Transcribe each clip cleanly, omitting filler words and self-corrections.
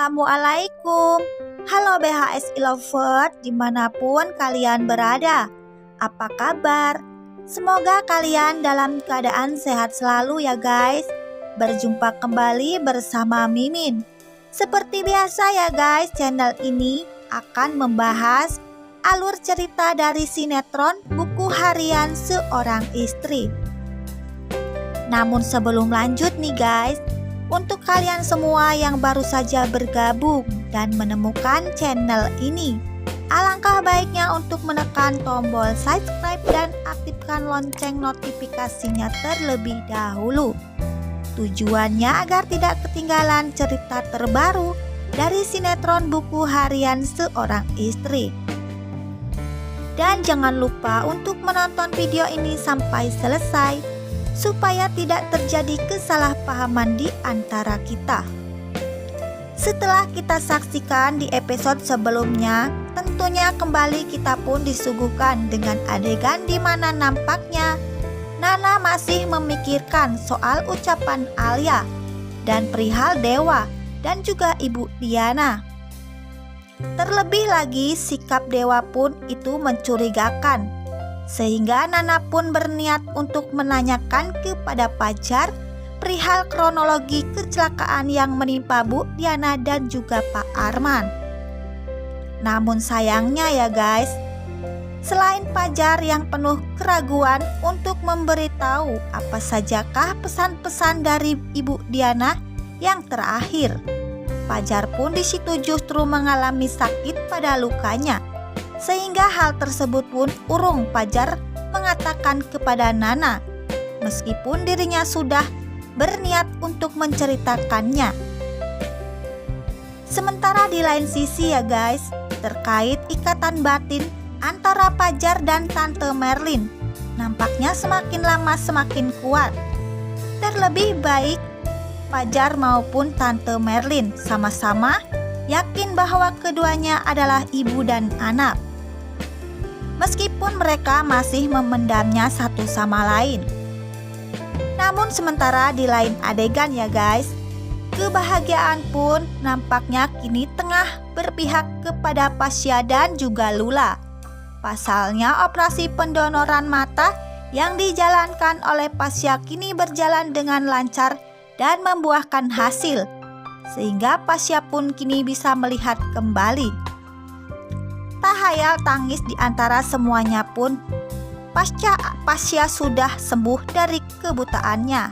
Assalamualaikum. Halo BHS Lovers dimanapun kalian berada. Apa kabar? Semoga kalian dalam keadaan sehat selalu ya guys. Berjumpa kembali bersama Mimin. Seperti biasa ya guys, channel ini akan membahas alur cerita dari sinetron Buku Harian Seorang Istri. Namun sebelum lanjut nih guys, untuk kalian semua yang baru saja bergabung dan menemukan channel ini, alangkah baiknya untuk menekan tombol subscribe dan aktifkan lonceng notifikasinya terlebih dahulu. Tujuannya agar tidak ketinggalan cerita terbaru dari sinetron Buku Harian Seorang Istri. Dan jangan lupa untuk menonton video ini sampai selesai, supaya tidak terjadi kesalahpahaman di antara kita. Setelah kita saksikan di episode sebelumnya, tentunya kembali kita pun disuguhkan dengan adegan di mana nampaknya Nana masih memikirkan soal ucapan Alia dan perihal Dewa dan juga Ibu Diana. Terlebih lagi sikap Dewa pun itu mencurigakan, sehingga Nana pun berniat untuk menanyakan kepada Fajar perihal kronologi kecelakaan yang menimpa Bu Diana dan juga Pak Arman. Namun sayangnya ya guys, selain Fajar yang penuh keraguan untuk memberitahu apa sajakah pesan-pesan dari Ibu Diana yang terakhir, Fajar pun di situ justru mengalami sakit pada lukanya. Sehingga hal tersebut pun urung Fajar mengatakan kepada Nana, meskipun dirinya sudah berniat untuk menceritakannya. Sementara di lain sisi ya guys, terkait ikatan batin antara Fajar dan Tante Merlin, nampaknya semakin lama semakin kuat. Terlebih baik Fajar maupun Tante Merlin sama-sama yakin bahwa keduanya adalah ibu dan anak, meskipun mereka masih memendamnya satu sama lain. Namun sementara di lain adegan ya guys, kebahagiaan pun nampaknya kini tengah berpihak kepada Pasya dan juga Lula. Pasalnya operasi pendonoran mata yang dijalankan oleh Pasya kini berjalan dengan lancar dan membuahkan hasil, sehingga Pasya pun kini bisa melihat kembali. Tak hayal tangis di antara semuanya pun Pasya sudah sembuh dari kebutaannya.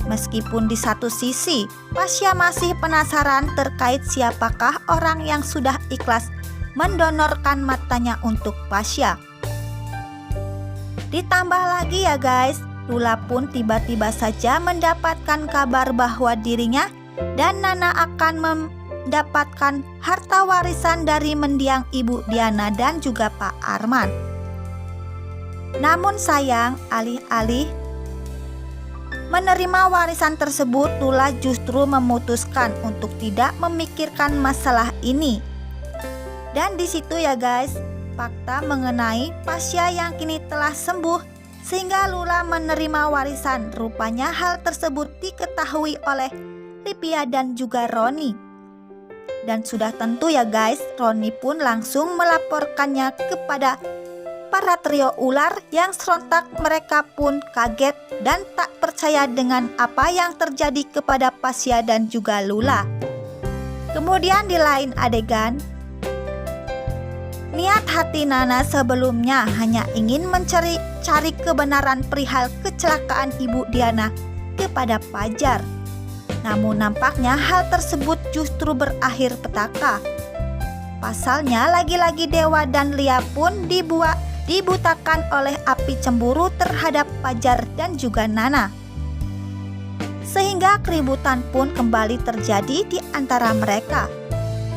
Meskipun di satu sisi Pasya masih penasaran terkait siapakah orang yang sudah ikhlas mendonorkan matanya untuk Pasya. Ditambah lagi ya guys, Lula pun tiba-tiba saja mendapatkan kabar bahwa dirinya dan Nana akan mendapatkan harta warisan dari mendiang Ibu Diana dan juga Pak Arman. Namun sayang, alih-alih menerima warisan tersebut, Lula justru memutuskan untuk tidak memikirkan masalah ini. Dan di situ ya guys, fakta mengenai Pasya yang kini telah sembuh sehingga Lula menerima warisan. Rupanya hal tersebut diketahui oleh Lipia dan juga Roni. Dan sudah tentu ya guys, Roni pun langsung melaporkannya kepada para trio ular yang sontak mereka pun kaget dan tak percaya dengan apa yang terjadi kepada Pasya dan juga Lula. Kemudian di lain adegan, niat hati Nana sebelumnya hanya ingin mencari kebenaran perihal kecelakaan Ibu Diana kepada Fajar. Namun nampaknya hal tersebut justru berakhir petaka. Pasalnya lagi-lagi Dewa dan Lia pun dibutakan oleh api cemburu terhadap Fajar dan juga Nana. Sehingga keributan pun kembali terjadi di antara mereka.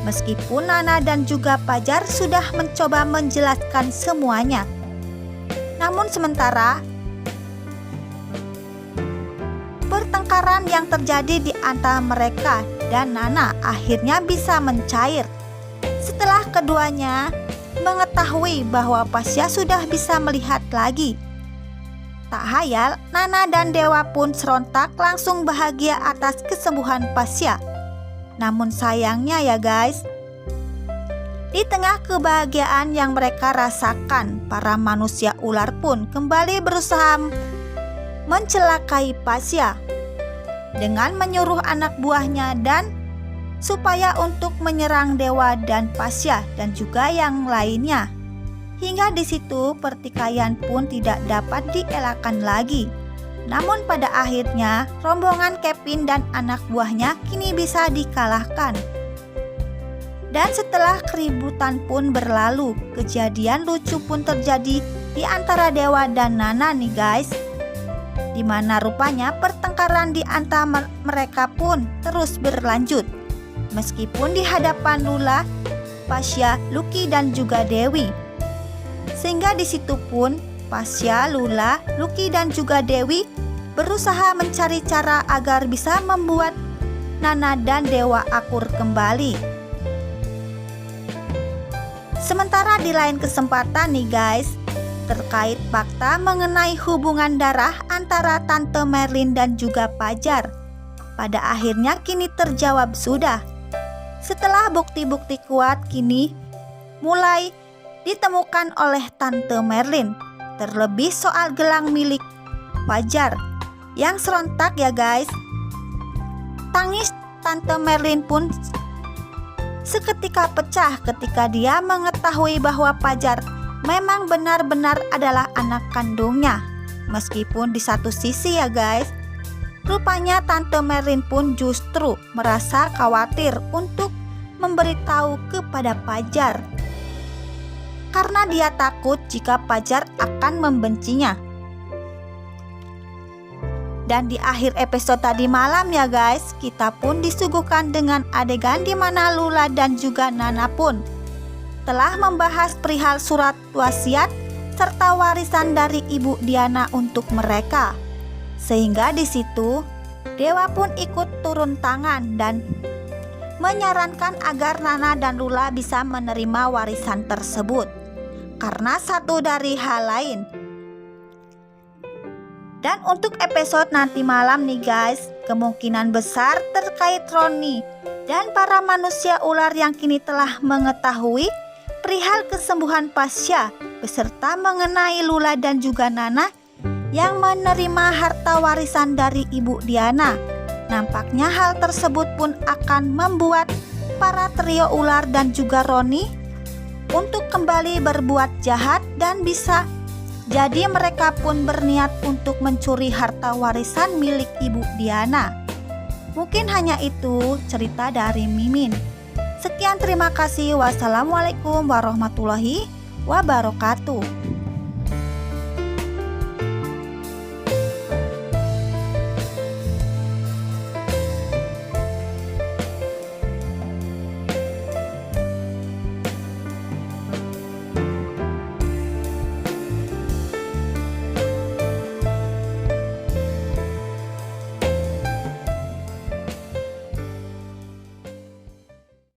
Meskipun Nana dan juga Fajar sudah mencoba menjelaskan semuanya. Namun sementara pertengkaran yang terjadi di antara mereka dan Nana akhirnya bisa mencair setelah keduanya mengetahui bahwa Pasya sudah bisa melihat lagi. Tak hayal, Nana dan Dewa pun serontak langsung bahagia atas kesembuhan Pasya. Namun sayangnya ya guys, di tengah kebahagiaan yang mereka rasakan, para manusia ular pun kembali berusaha mencelakai Pasya dengan menyuruh anak buahnya dan supaya untuk menyerang Dewa dan Pasya dan juga yang lainnya. Hingga di situ pertikaian pun tidak dapat dielakkan lagi. Namun pada akhirnya rombongan Kevin dan anak buahnya kini bisa dikalahkan. Dan setelah keributan pun berlalu, kejadian lucu pun terjadi di antara Dewa dan Nana nih guys. Dimana rupanya pertengkaran di antara mereka pun terus berlanjut. Meskipun di hadapan Lula, Pasya, Lucky dan juga Dewi. Sehingga di situ pun Pasya, Lula, Lucky dan juga Dewi berusaha mencari cara agar bisa membuat Nana dan Dewa akur kembali. Sementara di lain kesempatan nih guys, terkait fakta mengenai hubungan darah antara Tante Merlin dan juga Pajar, pada akhirnya kini terjawab sudah. Setelah bukti-bukti kuat kini mulai ditemukan oleh Tante Merlin, terlebih soal gelang milik Pajar yang serentak ya guys. Tangis Tante Merlin pun seketika pecah ketika dia mengetahui bahwa Pajar memang benar-benar adalah anak kandungnya. Meskipun di satu sisi ya guys, rupanya Tante Merlin pun justru merasa khawatir untuk memberitahu kepada Pajar, karena dia takut jika Pajar akan membencinya. Dan di akhir episode tadi malam ya guys, kita pun disuguhkan dengan adegan di mana Lula dan juga Nana pun telah membahas perihal surat wasiat serta warisan dari Ibu Diana untuk mereka. Sehingga di situ Dewa pun ikut turun tangan dan menyarankan agar Nana dan Lula bisa menerima warisan tersebut karena satu dari hal lain. Dan untuk episode nanti malam nih guys, kemungkinan besar terkait Roni dan para manusia ular yang kini telah mengetahui perihal kesembuhan Pasya beserta mengenai Lula dan juga Nana yang menerima harta warisan dari Ibu Diana. Nampaknya hal tersebut pun akan membuat para trio ular dan juga Roni untuk kembali berbuat jahat dan bisa jadi mereka pun berniat untuk mencuri harta warisan milik Ibu Diana. Mungkin hanya itu cerita dari Mimin. Sekian, terima kasih. Wassalamualaikum warahmatullahi wabarakatuh.